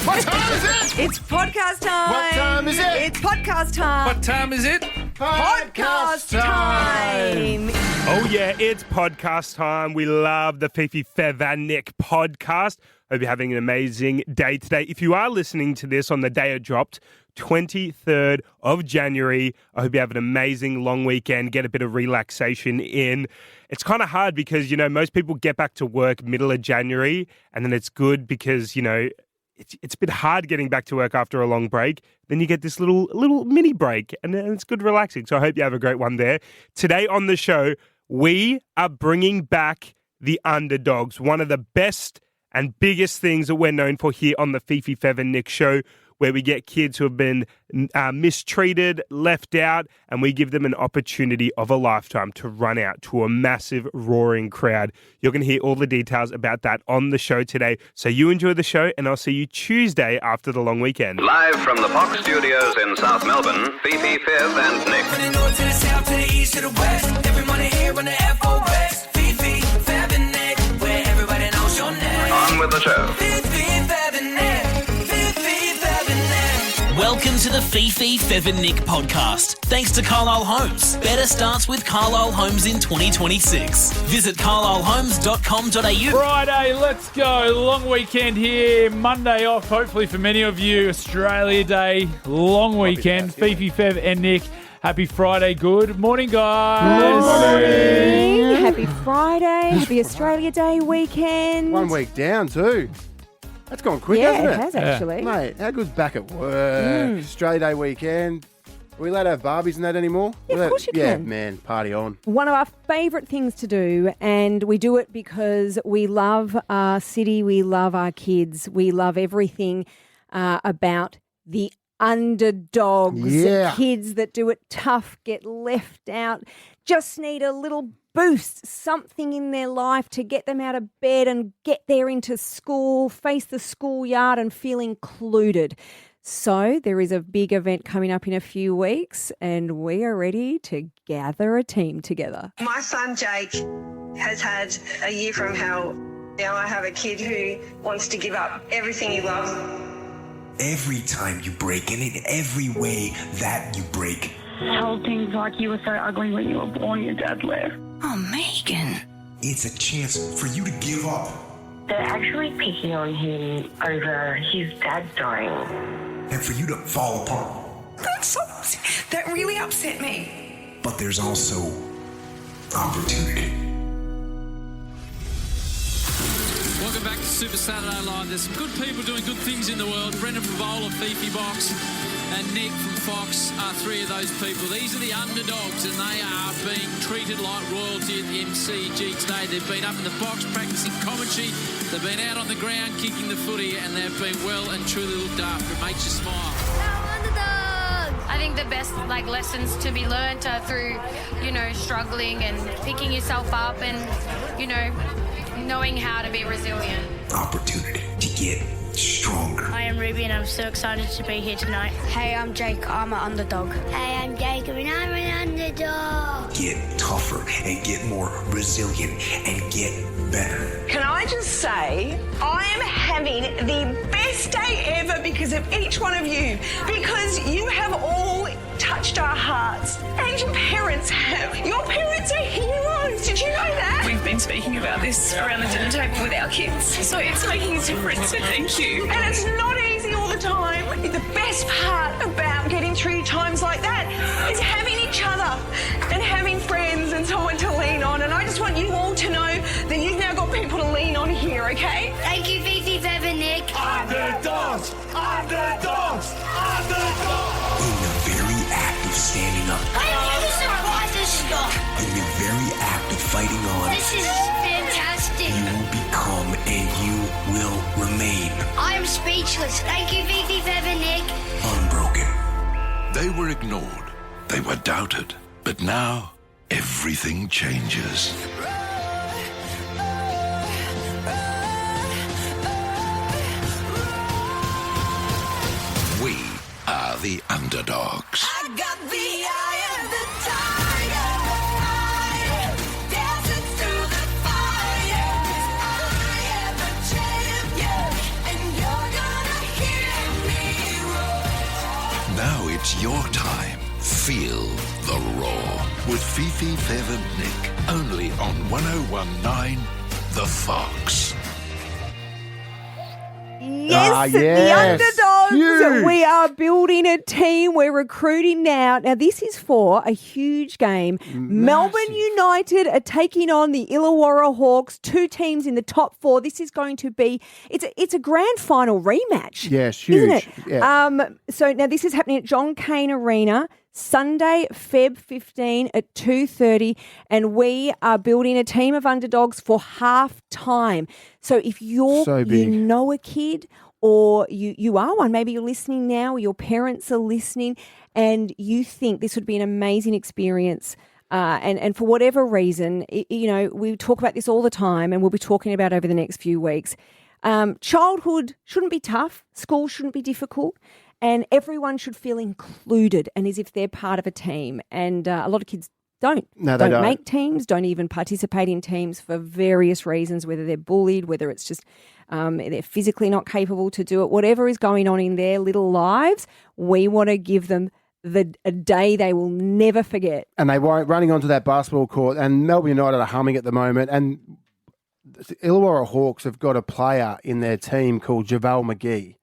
What time is it? It's podcast time. What time is it? It's podcast time. What time is it? Podcast time. Oh yeah, it's podcast time. We love the Fifi, Fev and Nick podcast. Hope you're having an amazing day today. If you are listening to this on the day it dropped, 23rd of January, I hope you have an amazing long weekend, get a bit of relaxation in. It's kind of hard because, most people get back to work middle of January, and then it's good because, it's a bit hard getting back to work after a long break. Then you get this little mini break, and it's good relaxing. So I hope you have a great one there. Today on the show, we are bringing back the Underdogs, one of the best and biggest things that we're known for here on the Fifi, Fev and Nick show, where we get kids who have been mistreated, left out, and we give them an opportunity of a lifetime to run out to a massive, roaring crowd. You're going to hear all the details about that on the show today. So you enjoy the show, and I'll see you Tuesday after the long weekend. Live from the Fox Studios in South Melbourne, Fifi, Fev and Nick. From the north to the south to the east to the west, every morning here on the FOX. Fifi, Fev and Nick, where everybody knows your name. On with the show. Fifi, Fev and Nick. Fifi, Fev and Nick. Welcome to the Fifi, Fev and Nick podcast. Thanks to Carlisle Homes. Better starts with Carlisle Homes in 2026. Visit carlislehomes.com.au. Friday, let's go. Long weekend here. Monday off, hopefully for many of you. Australia Day, long weekend. Fifi, Fev and Nick. Happy Friday. Good morning, guys. Good morning. Happy Friday. Happy Australia Day weekend. 1 week down too. That's gone quick, Yeah, hasn't it it? has actually. Mate, how good's back at work? Australia Day weekend. Are we allowed to have Barbies and that anymore? Yeah, of course you Yeah, can. man, party on. One of our favourite things to do, and we do it because we love our city, we love our kids, we love everything about the underdogs, Yeah. kids that do it tough, get left out, just need a little boost, something in their life to get them out of bed and get there into school, face the schoolyard and feel included. So there is a big event coming up in a few weeks, and we are ready to gather a team together. My son Jake has had a year from hell. Now I have a kid who wants to give up everything he loves. Every time you break, and in every way that you break. Told things like you were so ugly when you were born, your dad left. Oh, Megan. It's a chance for you to give up. They're actually picking on him over his dad dying. And for you to fall apart. That really upset me. But there's also opportunity. Welcome back to Super Saturday Live. There's some good people doing good things in the world. Brendan from Bowl of Fifi Box and Nick from Fox are three of those people. These are the underdogs, and they are being treated like royalty at the MCG today. They've been up in the box practicing commentary. They've been out on the ground kicking the footy, and they've been well and truly looked after. It makes you smile. I think the best lessons to be learned are through, struggling and picking yourself up and, knowing how to be resilient. Opportunity to get stronger. I am Ruby and I'm so excited to be here tonight. Hey, I'm Jake. I'm an underdog. Hey, I'm Jacob and I'm an underdog. Get tougher and get more resilient and get better. Can I just say, I am having the best day ever because of each one of you. Because you have all touched our hearts. And your parents have. Your parents are heroes. Did you know that? We've been speaking about this around the dinner table with our kids, so it's making a difference, so thank you. And it's not easy all the time. The best part about getting through times like that is having each other and having friends and someone to lean on. And I just want you all to know that you've now got people to lean on here, okay? Thank you, Fifi, Fev and Nick. Underdogs! Underdogs! Underdogs! In the very act of standing up. I never survived this stuff. In the very act of fighting on. This is fantastic. You will become and you will remain. I am speechless. Thank you, Fifi, Fev and Nick. Unbroken. They were ignored. They were doubted. But now, everything changes. We are the Underdogs. I got the eye of the tiger, dancing through the fire. I am a champion, and you're gonna hear It's your time. Feel the roar with Fifi, Fev and Nick. Only on 101.9 The Fox. Yes, yes. the Underdogs. Huge. We are building a team. We're recruiting now. Now, this is for a huge game. Melbourne United are taking on the Illawarra Hawks, 2 teams in the top 4. This is going to be, it's a grand final rematch. Yes, huge. Isn't it? Yeah. So now this is happening at John Cain Arena, Sunday, Feb 15 at 2:30, and we are building a team of underdogs for half time. So if you know a kid or you are one, maybe you're listening now or your parents are listening and you think this would be an amazing experience and for whatever reason, we talk about this all the time and we'll be talking about over the next few weeks. Childhood shouldn't be tough. School shouldn't be difficult. And everyone should feel included and as if they're part of a team. And a lot of kids don't make teams, don't even participate in teams for various reasons, whether they're bullied, whether it's just they're physically not capable to do it, whatever is going on in their little lives, we want to give them a day they will never forget. And they were running onto that basketball court, and Melbourne United are humming at the moment, and the Illawarra Hawks have got a player in their team called JaVale McGee.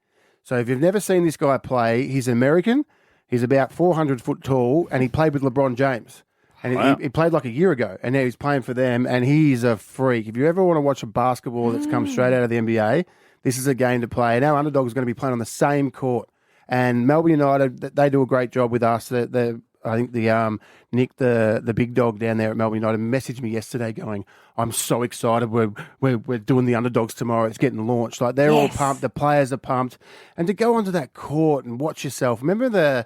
So if you've never seen this guy play, he's American, he's about 400 foot tall, and he played with LeBron James. And he played like a year ago, and now he's playing for them, and he's a freak. If you ever want to watch a basketball that's come straight out of the NBA, this is a game to play. And our Underdogs are going to be playing on the same court. And Melbourne United, they do a great job with us. I think Nick, the big dog down there at Melbourne United, messaged me yesterday going, "I'm so excited. We're doing the Underdogs tomorrow. It's getting launched." Like they're all pumped. The players are pumped, and to go onto that court and watch yourself. Remember the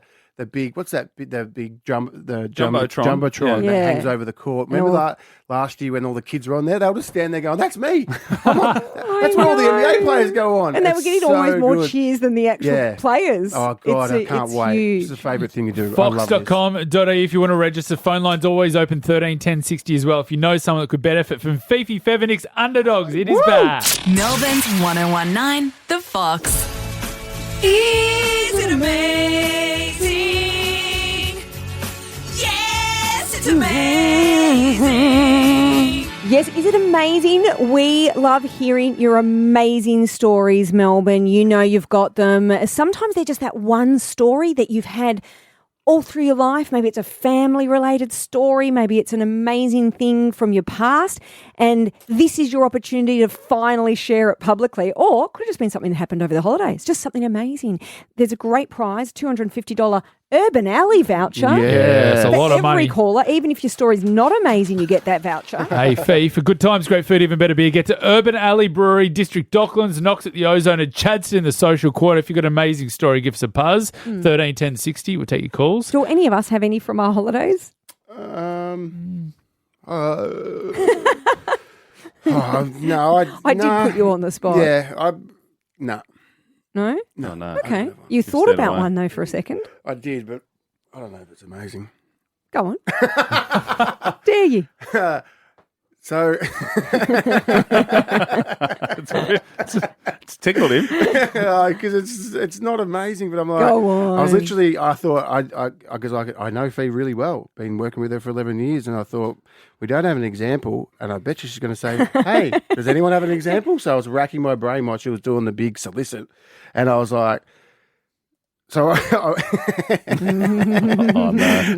big jumbotron that hangs over the court. Remember that last year when all the kids were on there? They were just standing there going, "That's me." That's where all the NBA players go on. And they were getting almost more cheers than the actual players. Oh, God, I can't wait. Huge. It's the favourite thing to do. Fox.com.au if you want to register. Phone line's always open 13 10 60 as well. If you know someone that could benefit from Fifi, Fev and Nick's Underdogs, it is back. Melbourne's 101.9 The Fox. Is it amazing? Yes, it's amazing. Yes, is it amazing? We love hearing your amazing stories, Melbourne. You know you've got them. Sometimes they're just that one story that you've had all through your life. Maybe it's a family-related story. Maybe it's an amazing thing from your past. And this is your opportunity to finally share it publicly. Or it could have just been something that happened over the holidays. Just something amazing. There's a great prize, $250 Urban Alley voucher. Yeah, it's a lot of money. Every caller, even if your story's not amazing, you get that voucher. Hey, Fee, for good times, great food, even better beer, get to Urban Alley Brewery, District Docklands, Knox at the Ozone, and Chadston in the Social Quarter. If you've got an amazing story, give us a buzz. 13 10 60, we'll take your calls. Do any of us have any from our holidays? No, I did put you on the spot. Yeah, no. No? No. Okay. You thought about one, though, for a second. I did, but I don't know if it's amazing. Go on. Dare you? So it's tickled him because it's not amazing, but I'm like, go on. I thought because I know Fee really well, been working with her for 11 years, and I thought we don't have an example, and I bet you she's going to say, "Hey, does anyone have an example?" So I was racking my brain while she was doing the big solicit, and I was like. So, and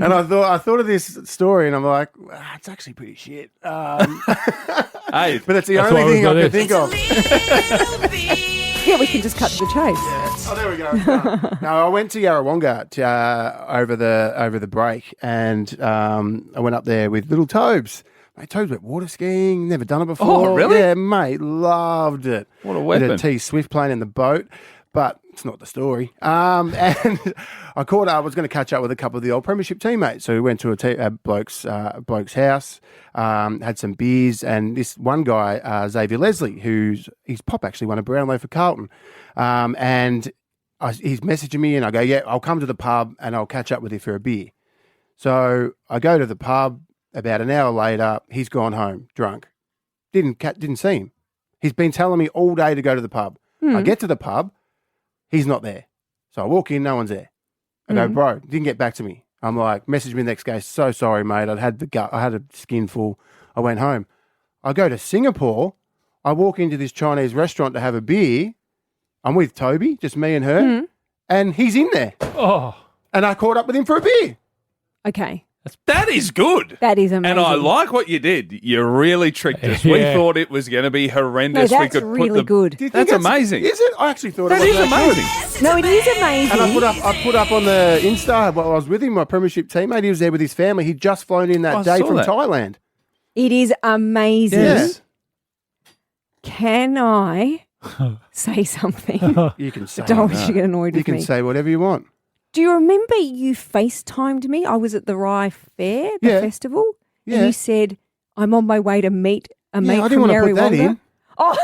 I thought of this story, and I'm like, it's actually pretty shit. Hey, but it's the only thing I can think of. Yeah, we can just cut to the chase. Oh, there we go. No, I went to Yarrawonga over the break, and I went up there with little Tobes. Mate, Tobes went water skiing, never done it before. Oh, really? Yeah, mate, loved it. What a weapon. Did a T Swift playing in the boat. But it's not the story. And I was going to catch up with a couple of the old premiership teammates. So we went to a bloke's house, had some beers, and this one guy, Xavier Leslie, his pop actually won a Brownlow for Carlton. And he's messaging me, and I go, yeah, I'll come to the pub and I'll catch up with you for a beer. So I go to the pub. About an hour later, he's gone home drunk. Didn't see him. He's been telling me all day to go to the pub. I get to the pub. He's not there. So I walk in, no one's there. I go, bro, didn't get back to me. I'm like, message me the next day. So sorry, mate. I had a skin full. I went home. I go to Singapore. I walk into this Chinese restaurant to have a beer. I'm with Toby, just me and her, and he's in there. Oh. And I caught up with him for a beer. Okay. That is good. That is amazing. And I like what you did. You really tricked us. Yeah. We thought it was going to be horrendous. No, we that's could really put the, good. Do you That's think amazing. Is it? I actually thought That it was is amazing. good. No, it is amazing. And I put up on the Insta while I was with him, my premiership teammate. He was there with his family. He'd just flown in I that day saw from that. Thailand. It is amazing. Yes. Can I say something? You can say. Don't want you to get annoyed You with can me. say whatever you want. Do you remember you FaceTimed me? I was at the Rye Fair, the Yeah. festival, Yeah. and you said, I'm on my way to meet a mate I didn't from want to put that Yarrawonga. in. Oh,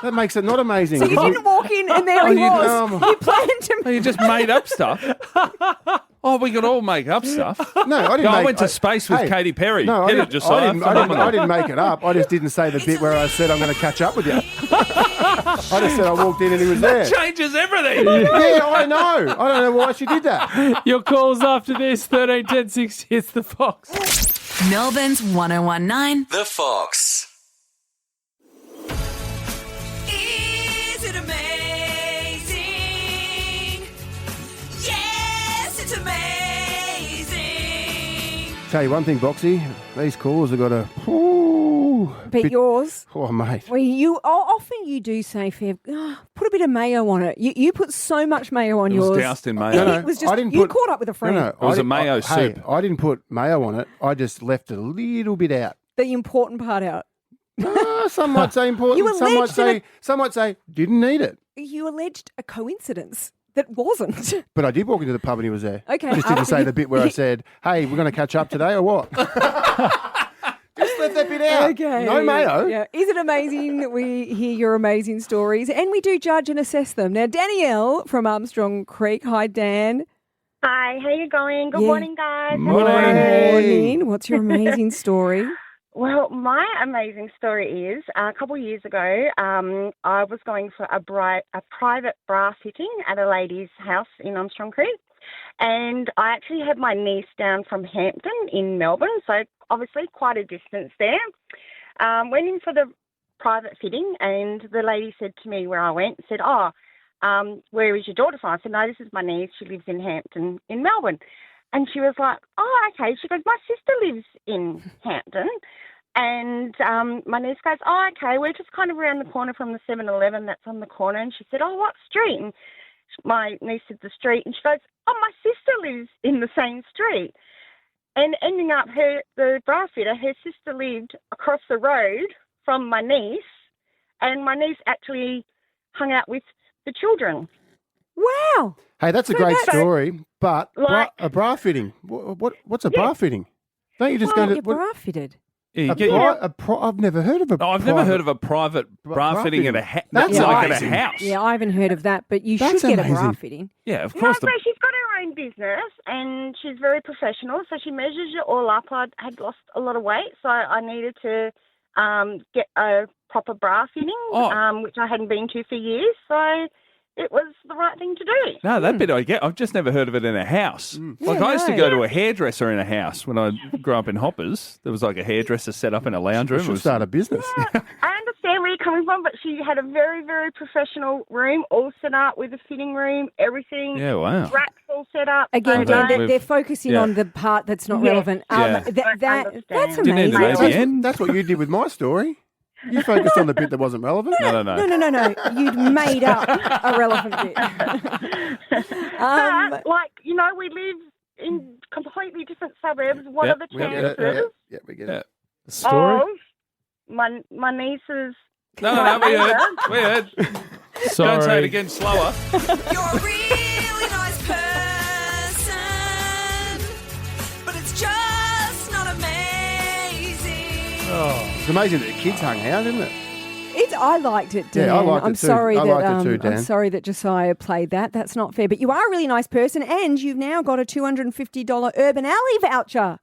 That makes it not amazing. so you didn't walk in and there he was. You planned to Oh, you just made up stuff. Oh, we could all make up stuff. No, I didn't. No, I make- went to space with hey, Katy Perry. No, Hit I it, Josiah. didn't, I didn't make it up. I just didn't say the bit where I said I'm going to catch up with you. I just said I walked in and he was there. That changes everything. Yeah, I know. I don't know why she did that. Your calls after this, 13 10 60. It's the Fox. Melbourne's 1019. The Fox. Is it amazing? Yes, it's amazing. Tell you one thing, Boxy. These callers have got a. Ooh, But yours, Oh, mate. well, often you do say, Fev, put a bit of mayo on it. You put so much mayo on It was yours. doused in mayo. No, no, It was just, I didn't you put- caught up with a friend. No, It was I a mayo Hey, soup. I didn't put mayo on it. I just left a little bit out. The important part out. Some might say important. You Some might say didn't need it. You alleged a coincidence that wasn't. But I did walk into the pub and he was there. Okay, Just didn't after say you- the bit where I said, "Hey, we're going to catch up today," or what? Just left that bit out. Okay. No mayo. Yeah. Is it amazing that we hear your amazing stories and we do judge and assess them? Now, Danielle from Armstrong Creek. Hi, Dan. Hi, how you going? Good Yeah. morning, guys. Morning. What's your amazing story? Well, my amazing story is a couple of years ago, I was going for a private bra fitting at a lady's house in Armstrong Creek, and I actually had my niece down from Hampton in Melbourne, so obviously quite a distance there. Went in for the private fitting, and the lady said to me where I went, said, where is your daughter from? I said, no, this is my niece. She lives in Hampton in Melbourne. And she was like, oh, okay. She goes, my sister lives in Hampton. And my niece goes, oh, okay, we're just kind of around the corner from the 7-Eleven that's on the corner. And she said, oh, what street? And my niece said the street. And she goes, oh, my sister lives in the same street. And ending up, the bra fitter, her sister lived across the road from my niece. And my niece actually hung out with the children. Wow. Hey, that's a great story, but Like- a bra fitting. What's a bra fitting? Don't you just Well, go to you're bra fitted. Yeah, you get- I've never heard of a. Oh, I've never heard of a private bra fitting at a house. That's That's like amazing. at a house. Yeah, I haven't heard of that, but you That's should get a bra amazing. fitting. Yeah, of No, course. so she's got her own business and she's very professional. So she measures you all up. I had lost a lot of weight, so I needed to get a proper bra fitting, which I hadn't been to for years. So it was the right thing to do. No, that bit I get. I've just never heard of it in a house. Like Yeah, I used to no. go to a hairdresser in a house when I grew up in Hoppers. There was like a hairdresser set up in a lounge room. Should start a business. I understand where you're coming from, but she had a very, very professional room, all set up with a fitting room, everything. Yeah, wow. Racks all set up. Again, So, Dan, they're focusing yeah. on the part that's not Yes. relevant. Yeah. That's Didn't need amazing. an ABN. That's what you did with my story. You focused on the bit that wasn't relevant. No. No. You'd made up a relevant bit. but, we live in completely different suburbs. What Yep, are the yep, yep, chances Yeah, we get it. The story? of my niece's... No, we heard. Sorry. Don't say it again slower. You're a really nice person, but it's just not amazing. It's amazing that the kids hung out, isn't it? I liked it, Dan. Yeah, I liked it I'm too. sorry I that liked it too, Dan. I'm sorry that Josiah played that. That's not fair. But you are a really nice person, and you've now got a $250 Urban Alley voucher.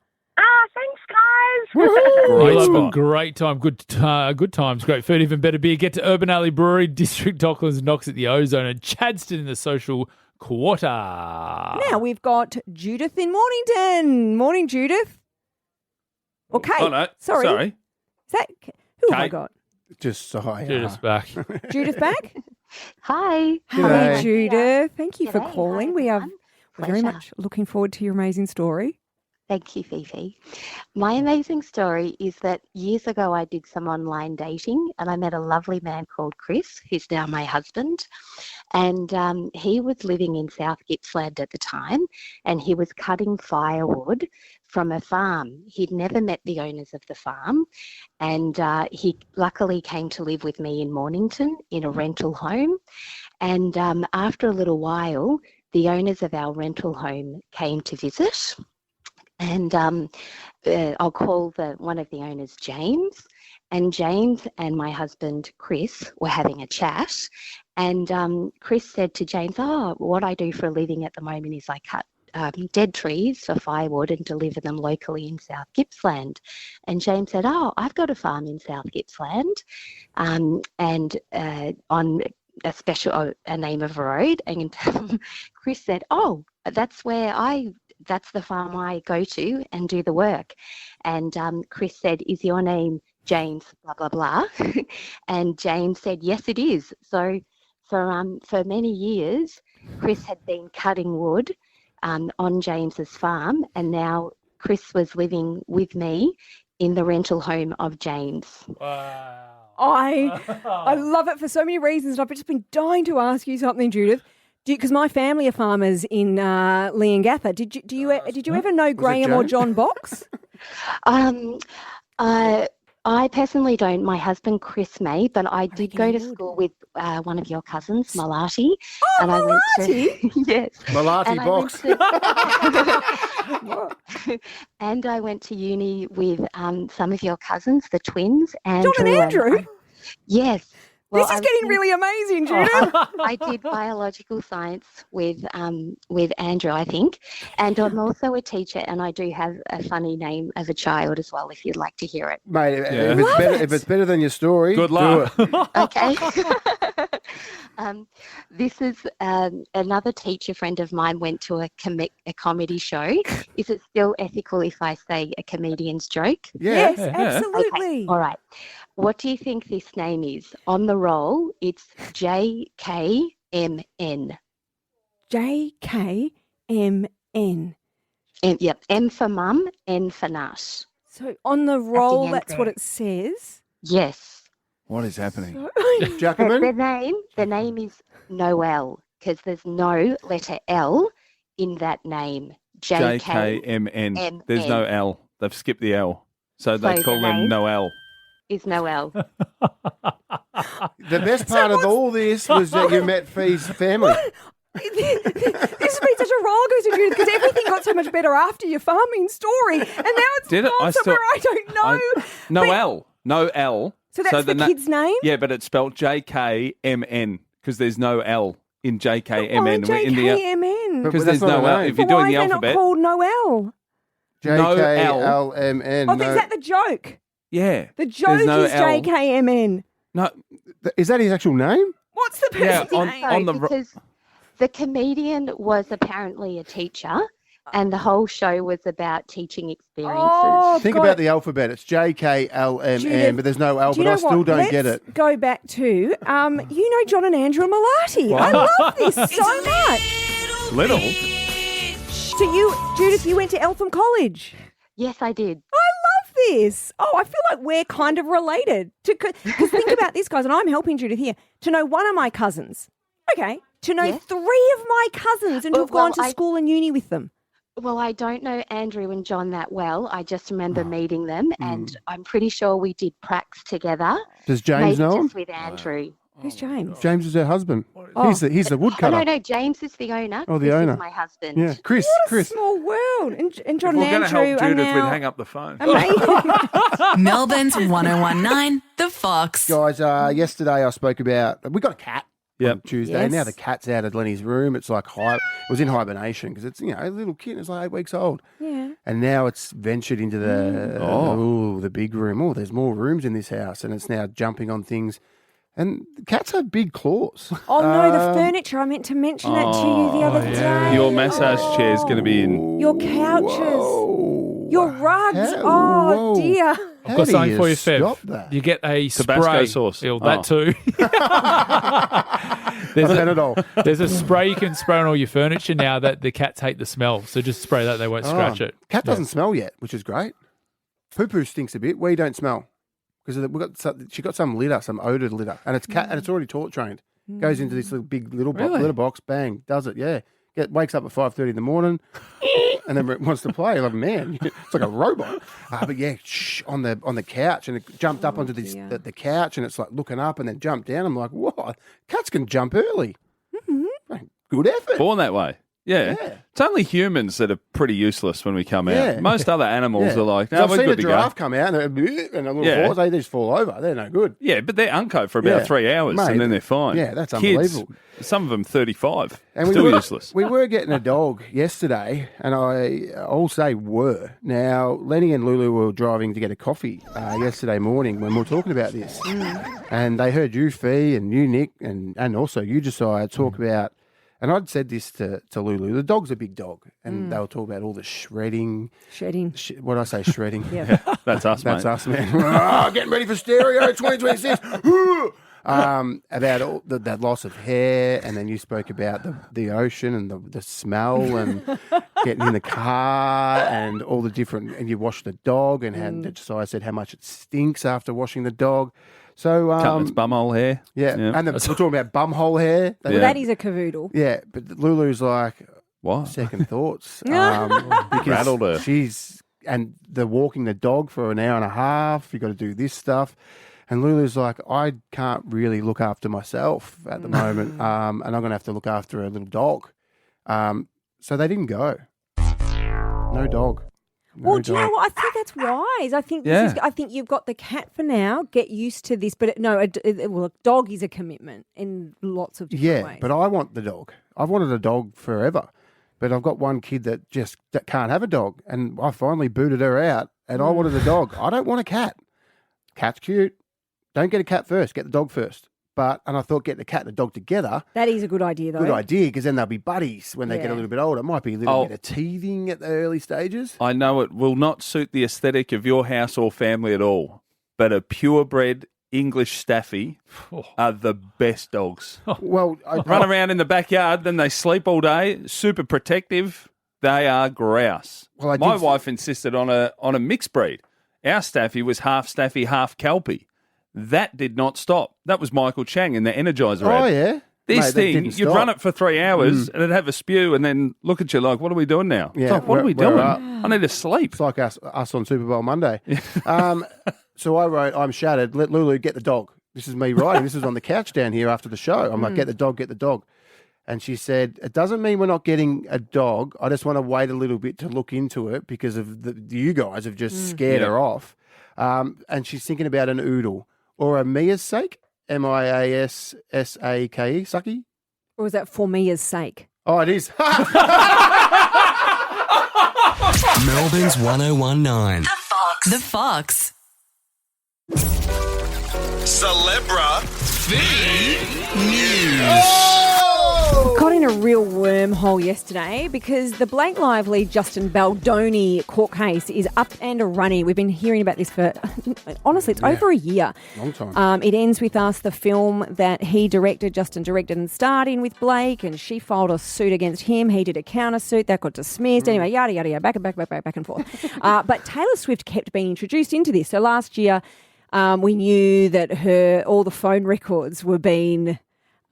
Thanks, guys. You'll have a spot. great time. Good times. Great food. Even better beer. Get to Urban Alley Brewery, District Docklands, Knox at the Ozone, and Chadston in the social quarter. Now we've got Judith in Mornington. Morning, Judith. Or Kate. Oh, no. Sorry. Is that who have I Kate. got? Just sigh. Judith's back. Judith back? Hi. Hi, G'day. Judith. Thank you for G'day. calling. Hi, We're everyone. very Pleasure. much looking forward to your amazing story. Thank you, Fifi. My amazing story is that years ago I did some online dating and I met a lovely man called Chris, who's now my husband. And he was living in South Gippsland at the time and he was cutting firewood from a farm. He'd never met the owners of the farm and he luckily came to live with me in Mornington in a rental home. And after a little while, the owners of our rental home came to visit. And I'll call one of the owners James. And James and my husband Chris were having a chat. And Chris said to James, what I do for a living at the moment is I cut dead trees for firewood and deliver them locally in South Gippsland. And James said, I've got a farm in South Gippsland and on a name of a road. And Chris said, that's the farm I go to and do the work. And Chris said, is your name James, blah, blah, blah? And James said, yes, it is. So for many years, Chris had been cutting wood on James's farm. And now Chris was living with me in the rental home of James. Wow. I love it for so many reasons. I've just been dying to ask you something, Judith. Because my family are farmers in Leongatha. Did you ever know Graham or John Box? I personally don't. My husband Chris may, but I did go to school with one of your cousins, Malati. Oh, and Malati? I went to yes, Malati Box. And I went to uni with some of your cousins, the twins, Andrew John and Andrew? Yes. This is getting really amazing, Judith. I did biological science with Andrew, I think, and I'm also a teacher, and I do have a funny name of a child as well. If you'd like to hear it, Mate, if it's better than your story, Good luck. do it. Okay. This is another teacher friend of mine went to a comedy show. Is it still ethical if I say a comedian's joke? Yes, absolutely. Okay. All right. What do you think this name is? On the roll, it's JKMN. JKMN. Yep. M for mum, N for nut. So on the roll, end that's there. what it says. Yes. What is happening? The name is Noel because there's no letter L in that name. JKMN. There's no L. They've skipped the L. So they So call the them name- Noel. Is Noel. The best part of all this was that you met Fee's family. This has been such a roller coaster, Judith, because everything got so much better after your farming story, and now it's Did it? gone somewhere I don't know. No L. No L. So that's the kid's name? Yeah, but it's spelled JKMN because there's no L in JKMN. Why JKMN? Because that's there's not no a L. name. If you're But why doing the are they alphabet. not called Noel? JKLMN. Oh, is that the joke? Yeah. The joke There's no is L. JKMN. No. Is that his actual name? What's the Yeah, person's name? Because the comedian was apparently a teacher, and the whole show was about teaching experiences. Oh, Think God. about the alphabet. It's JKLMN, Judith, but there's no L, do you but I know still what? don't get Let's it. go back to, you know John and Andrew Malati. I Wow. love this so much. Little. So you, Judith, you went to Eltham College. Yes, I did. I love this. Oh, I feel like we're kind of related. Because think about this, guys, and I'm helping Judith here, to know one of my cousins. Okay. To know three of my cousins and to have gone to school and uni with them. Well, I don't know Andrew and John that well. I just Oh. remember meeting them, and I'm pretty sure we did pracs together. Does James maybe know him? just with Andrew. Who's James? James is her husband. Oh. He's the woodcutter. Oh, no, James is the owner. Oh, the Chris owner. is my husband. Yeah, Chris. What a Chris. small world. And John If we're and going to Andrew help are Judith, we'd now hang up the phone. amazing. Melbourne's 1019, The Fox. Guys, yesterday I spoke about we got a cat on Tuesday. Yes. Now the cat's out of Lenny's room. It's like it was in hibernation because it's a little kid. It's like 8 weeks old. Yeah. And now it's ventured into the the big room. Oh, there's more rooms in this house, and it's now jumping on things. And cats have big claws. Oh, no, the furniture. I meant to mention that to you the other day. Your massage chair is going to be in. Your couches. Your rugs. Whoa. Dear. I've got something for you, Fev. You get a Tabasco spray. sauce. That too. There's a spray you can spray on all your furniture now that the cats hate the smell. So just spray that; they won't scratch it. Cat doesn't smell yet, which is great. Poo stinks a bit. We don't smell because she got some litter, some odor litter, and it's cat and it's already trained. Goes into this little big litter box, bang, does it? Yeah, wakes up at 5:30 in the morning, and then wants to play. Like, man, it's like a robot. But yeah, on the couch, and it jumped up onto the couch, and it's like looking up, and then jumped down. I'm like, what? Cats can jump early. Good effort. Born that way. Yeah. It's only humans that are pretty useless when we come out. Most other animals are like, no, I've we're seen good a to giraffe go. come out and a little horse, they just fall over. They're no good. Yeah, but they're unco for about 3 hours and then they're fine. Yeah, that's Kids, unbelievable. Some of them 35, and still useless. We were getting a dog yesterday, and I'll say were. Now, Lenny and Lulu were driving to get a coffee yesterday morning when we were talking about this. And they heard you, Fee, and you, Nick, and also you, Josiah, talk about. And I'd said this to Lulu. The dog's a big dog, and they were talking about all the shredding. What did I say, shredding? Yeah. That's us, mate. That's us, man. Getting ready for stereo 2026. About all that loss of hair, and then you spoke about the ocean and the smell and getting in the car and all the different. And you wash the dog, and so I said how much it stinks after washing the dog. So Cutting its bumhole hair. Yeah. And we're talking about bumhole hair. Well, that is a cavoodle. Yeah, but Lulu's like, what? Second thoughts. Rattled her. And they're walking the dog for an hour and a half. You got to do this stuff. And Lulu's like, I can't really look after myself at the moment, and I'm going to have to look after a little dog. So they didn't go. No dog. Well, do you know what? I think that's wise. I think I think you've got the cat for now. Get used to this, but a dog is a commitment in lots of different ways. But I want the dog. I've wanted a dog forever, but I've got one kid that can't have a dog, and I finally booted her out, and I wanted a dog. I don't want a cat. Cat's cute. Don't get a cat first. Get the dog first. And I thought getting the cat and the dog together. That is a good idea, though. Good idea, because then they'll be buddies when they get a little bit older. It might be a little bit of teething at the early stages. I know it will not suit the aesthetic of your house or family at all, but a purebred English Staffy are the best dogs. Well, run around in the backyard, then they sleep all day, super protective. They are grouse. Well, my wife insisted on a mixed breed. Our Staffy was half Staffy, half Kelpie. That did not stop. That was Michael Chang in the Energizer ad. Oh, yeah? This thing, you'd run it for 3 hours and it'd have a spew and then look at you like, what are we doing now? Yeah, it's like, what are we doing? I need to sleep. It's like us on Super Bowl Monday. So I wrote, I'm shattered. Let Lulu get the dog. This is me writing. This was on the couch down here after the show. I'm like, get the dog. And she said, it doesn't mean we're not getting a dog. I just want to wait a little bit to look into it because of you guys have just scared her off. And she's thinking about an oodle. Or a Mia's sake, Miassake, sucky? Or is that for Mia's sake? Oh, it is. Melbourne's 1019. The Fox. Celebra News. Got in a real wormhole yesterday because the Blake Lively Justin Baldoni court case is up and running. We've been hearing about this for, honestly, it's over a year. Long time. It ends with us, the film that Justin directed and starred in with Blake, and she filed a suit against him. He did a countersuit. That got dismissed. Anyway, yada, yada, yada, back and forth. But Taylor Swift kept being introduced into this. So last year, we knew that all the phone records were being...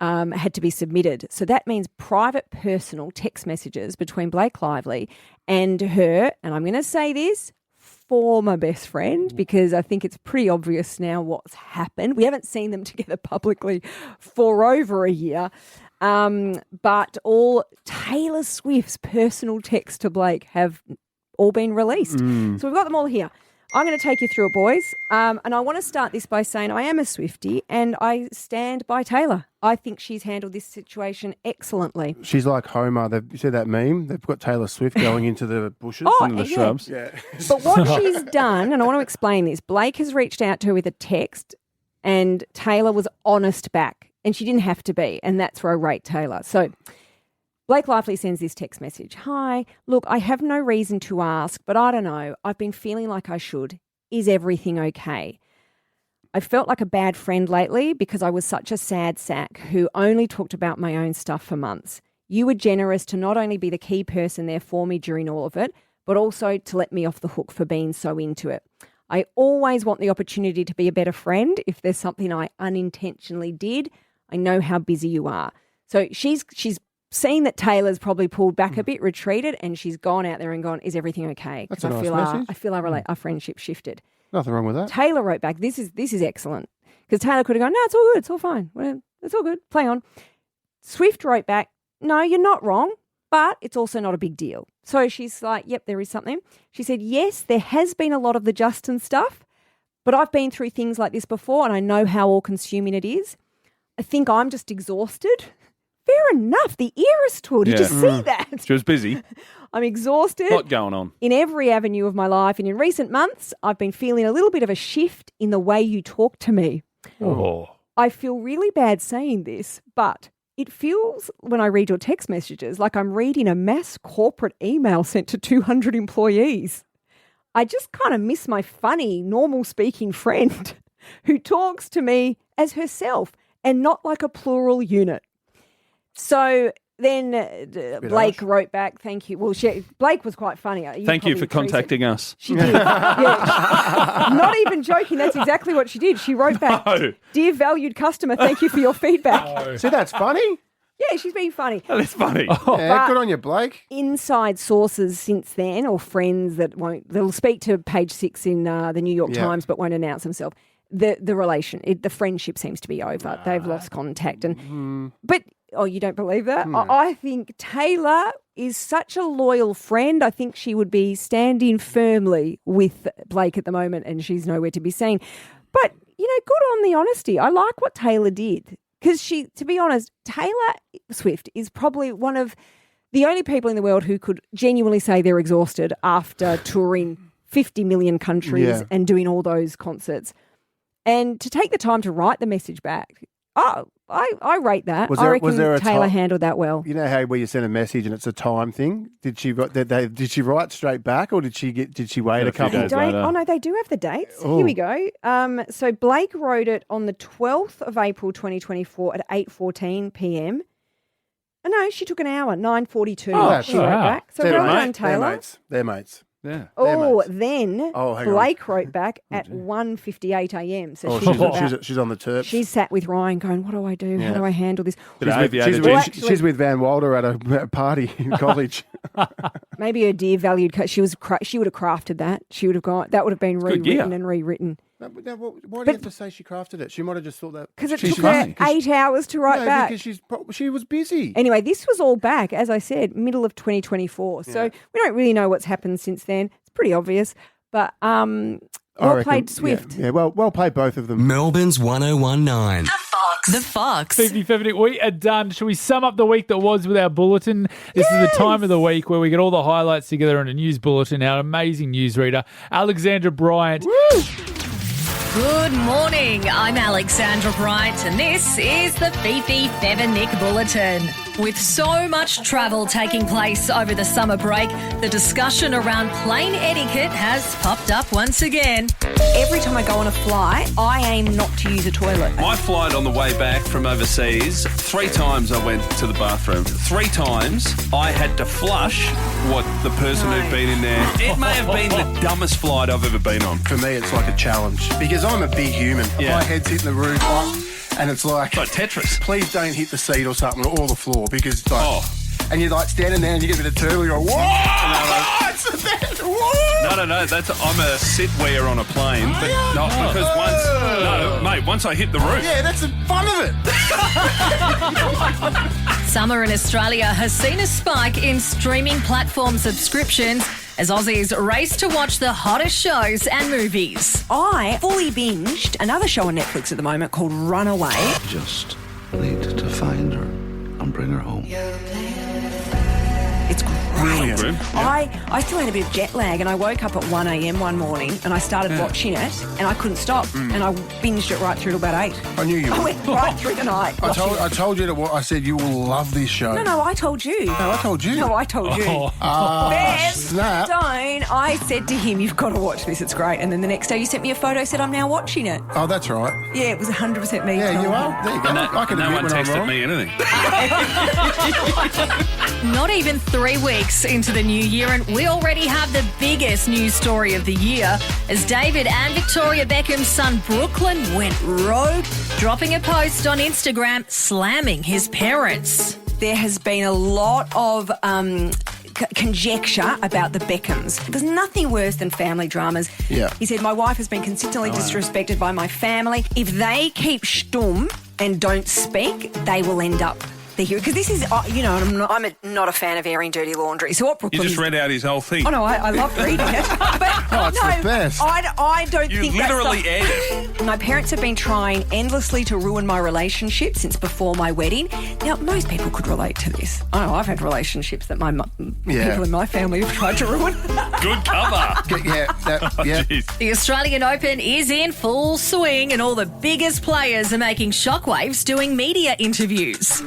had to be submitted. So that means private personal text messages between Blake Lively and her, and I'm going to say this, former best friend, because I think it's pretty obvious now what's happened. We haven't seen them together publicly for over a year, but all Taylor Swift's personal texts to Blake have all been released. So we've got them all here. I'm going to take you through it, boys. And I want to start this by saying I am a Swiftie and I stand by Taylor. I think she's handled this situation excellently. She's like Homer. You see that meme? They've got Taylor Swift going into the bushes, into the shrubs. Yeah. But what she's done, and I want to explain this, Blake has reached out to her with a text And Taylor was honest back, and she didn't have to be, and that's where I rate Taylor. So Blake Lively sends this text message. Hi, look, I have no reason to ask, but I don't know. I've been feeling like I should. Is everything okay? I felt like a bad friend lately because I was such a sad sack who only talked about my own stuff for months. You were generous to not only be the key person there for me during all of it, but also to let me off the hook for being so into it. I always want the opportunity to be a better friend if there's something I unintentionally did. I know how busy you are. So she's seen that Taylor's probably pulled back a bit, retreated, and she's gone out there and gone, is everything okay? That's a nice message. I feel our friendship shifted. Nothing wrong with that. Taylor wrote back, this is excellent. Because Taylor could have gone, no, it's all good, it's all fine. Well, it's all good, play on. Swift wrote back, no, you're not wrong, but it's also not a big deal. So she's like, yep, there is something. She said, yes, there has been a lot of the Justin stuff, but I've been through things like this before and I know how all-consuming it is. I think I'm just exhausted. Fair enough. The Eras tour. Did you see that? She was busy. I'm exhausted. A lot going on. In every avenue of my life. And in recent months, I've been feeling a little bit of a shift in the way you talk to me. Oh. I feel really bad saying this, but it feels, when I read your text messages, like I'm reading a mass corporate email sent to 200 employees. I just kind of miss my funny, normal-speaking friend who talks to me as herself and not like a plural unit. So then Blake wrote back, thank you. Well, Blake was quite funny. Thank you for contacting us. She did. Yeah. Not even joking. That's exactly what she did. She wrote back, Dear valued customer, thank you for your feedback. No. See, that's funny. Yeah, she's been funny. That is funny. Yeah, good on you, Blake. Inside sources since then, or friends they'll speak to Page 6 in the New York Times but won't announce themselves. The friendship seems to be over. They've lost contact. But you don't believe that? I think Taylor is such a loyal friend. I think she would be standing firmly with Blake at the moment and she's nowhere to be seen. But, good on the honesty. I like what Taylor did because to be honest, Taylor Swift is probably one of the only people in the world who could genuinely say they're exhausted after touring 50 million countries and doing all those concerts. And to take the time to write the message back, I rate that. I reckon Taylor handled that well. You know how where you send a message and it's a time thing? Did she write straight back or did she wait a couple days later? Oh no, they do have the dates. Here we go. So Blake wrote it on the 12th of April 2024 at 8:14 p.m. Oh no, she took an hour, 9:42. She wrote back. So well done, Taylor. They're mates. Yeah. Then Blake wrote back at 1:58 a.m. So she's on the terps. She sat with Ryan going, what do I do? How do I handle this? She's with Van Wilder at a party in college. Maybe her dear valued coach, she would have crafted that. She would have gone, that would have been rewritten and rewritten. Why do you have to say she crafted it? She might have just thought that. Because it took her 8 hours to write back. Because she was busy. Anyway, this was all back, as I said, middle of 2024. So we don't really know what's happened since then. It's pretty obvious. But well played, Swift. Yeah, well played, both of them. Melbourne's 1019. The Fox. Fifi, Fev, we are done. Should we sum up the week that was with our bulletin? This is the time of the week where we get all the highlights together in a news bulletin. Our amazing newsreader, Alexandra Bryant. Woo! Good morning. I'm Alexandra Bryant, and this is the Fifi, Fev and Nick Bulletin. With so much travel taking place over the summer break, the discussion around plane etiquette has popped up once again. Every time I go on a flight, I aim not to use a toilet. My flight on the way back from overseas, 3 times I went to the bathroom. 3 times I had to flush what the person who'd been in there. It may have been the dumbest flight I've ever been on. For me, it's like a challenge because I'm a big human. Yeah. My head's hitting the roof. And it's like Tetris. Please don't hit the seat or something or the floor because and you're like standing there and you get a bit of turtle. You're like, whoa! It's the best. Whoa! No. I'm a sit-wear on a plane, but not because once I hit the roof. Yeah, that's the fun of it. Summer in Australia has seen a spike in streaming platform subscriptions as Aussies race to watch the hottest shows and movies. I fully binged another show on Netflix at the moment called Runaway. Just need to find her and bring her home. It's great. Brilliant. I still had a bit of jet lag, and I woke up at 1 a.m. one morning, and I started watching it, and I couldn't stop, and I binged it right through to about 8. I knew you I would. went right through the night. I told you I said you will love this show. No, I told you. No, I told you. No, I told you. Bev, snap. don't. I said to him, you've got to watch this, it's great. And then the next day you sent me a photo, said I'm now watching it. Oh, that's right. Yeah, it was 100% me. Yeah, Tom. you are. There you go. I can no admit one when I'm texted wrong. me anything. Not even 3 weeks into the new year, and we already have the biggest news story of the year as David and Victoria Beckham's son Brooklyn went rogue, dropping a post on Instagram slamming his parents. There has been a lot of conjecture about the Beckhams. There's nothing worse than family dramas. Yeah. He said, my wife has been consistently disrespected by my family. If they keep stum and don't speak, they will end up the hero. Because this is, I'm not a fan of airing dirty laundry. So what You Brooklyn just read out his whole thing. Oh, no, I loved reading it. But it's the best. I don't You think literally that's aired it. My parents have been trying endlessly to ruin my relationship since before my wedding. Now, most people could relate to this. I know I've had relationships that people in my family have tried to ruin. Good cover. The Australian Open is in full swing, and all the biggest players are making shockwaves doing media interviews.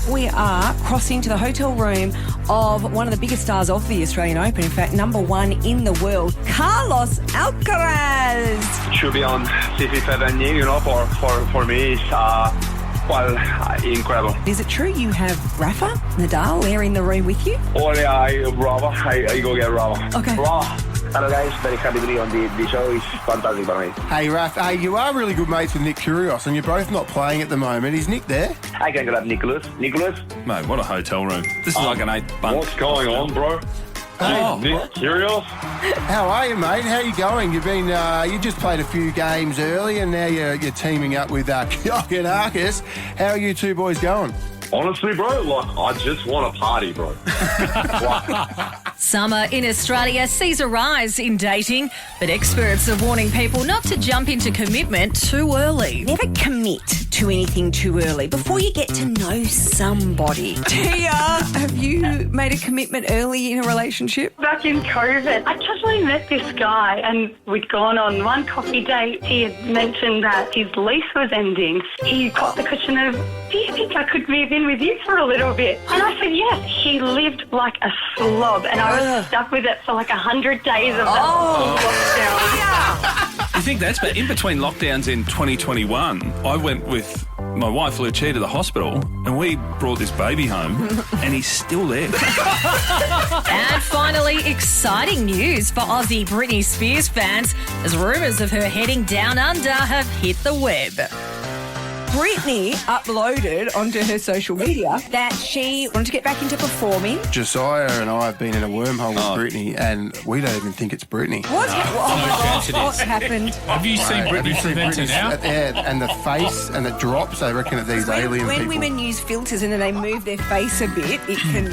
We are crossing to the hotel room of one of the biggest stars of the Australian Open, in fact, number 1 in the world, Carlos Alcaraz. Should be on Fifi, Nick, for me, it's incredible. Is it true you have Rafa Nadal there in the room with you? Oh, yeah, Rafa. I go get Rafa. Okay. Rafa. Hello, guys. Very happy to be on the show. It's fantastic for me. Hey, Raf, you are really good mates with Nick Kyrgios, and you're both not playing at the moment. Is Nick there? I can grab Nicholas. Nicholas? Mate, what a hotel room. This is like an 8 bunk. What's going on, bro? Hey, Nick Kyrgios? How are you, mate? How you going? You've been, you just played a few games early, and now you're teaming up with Kokkinakis. How are you two boys going? Honestly, bro, I just want to party, bro. Summer in Australia sees a rise in dating, but experts are warning people not to jump into commitment too early. Never commit to anything too early before you get to know somebody. Tia, have you made a commitment early in a relationship? Back in COVID, I casually met this guy and we'd gone on one coffee date. He had mentioned that his lease was ending. He got the question of, do you think I could move in with you for a little bit? And I said yes. He lived like a slob and I was stuck with it for like 100 days of lockdown. You think that's bad? In between lockdowns in 2021, I went with my wife Lucia to the hospital and we brought this baby home and he's still there. And finally, exciting news for Aussie Britney Spears fans as rumours of her heading down under have hit the web. Britney uploaded onto her social media that she wanted to get back into performing. Josiah and I have been in a wormhole with Britney, and we don't even think it's Britney. What's happened? Have you seen Britney from then to now? Yeah, and the face and the drops, they reckon are these alien When people. women use filters and then they move their face a bit, it can...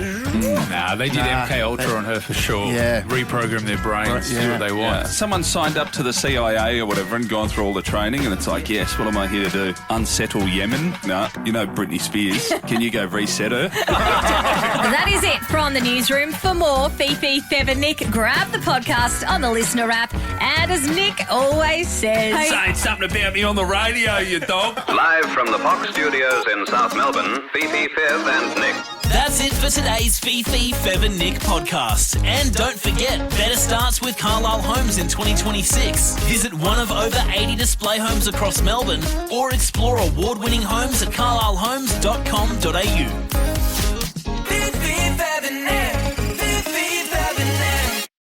Nah, they did MK Ultra on her for sure. Yeah. Reprogram their brains, do what they want. Yeah. Someone signed up to the CIA or whatever and gone through all the training and it's like, yes, what am I here to do? Unsettle Yemen? No, you know Britney Spears. Can you go reset her? That is it from the newsroom. For more Fifi, Fev and Nick, grab the podcast on the Listener app. And as Nick always says... Saying something about me on the radio, you dog. Live from the Fox Studios in South Melbourne, Fifi, Fev and Nick. That's it for today's Fifi, Fev and Nick podcast. And don't forget, better starts with Carlisle Homes in 2026. Visit one of over 80 display homes across Melbourne or explore award-winning homes at carlislehomes.com.au.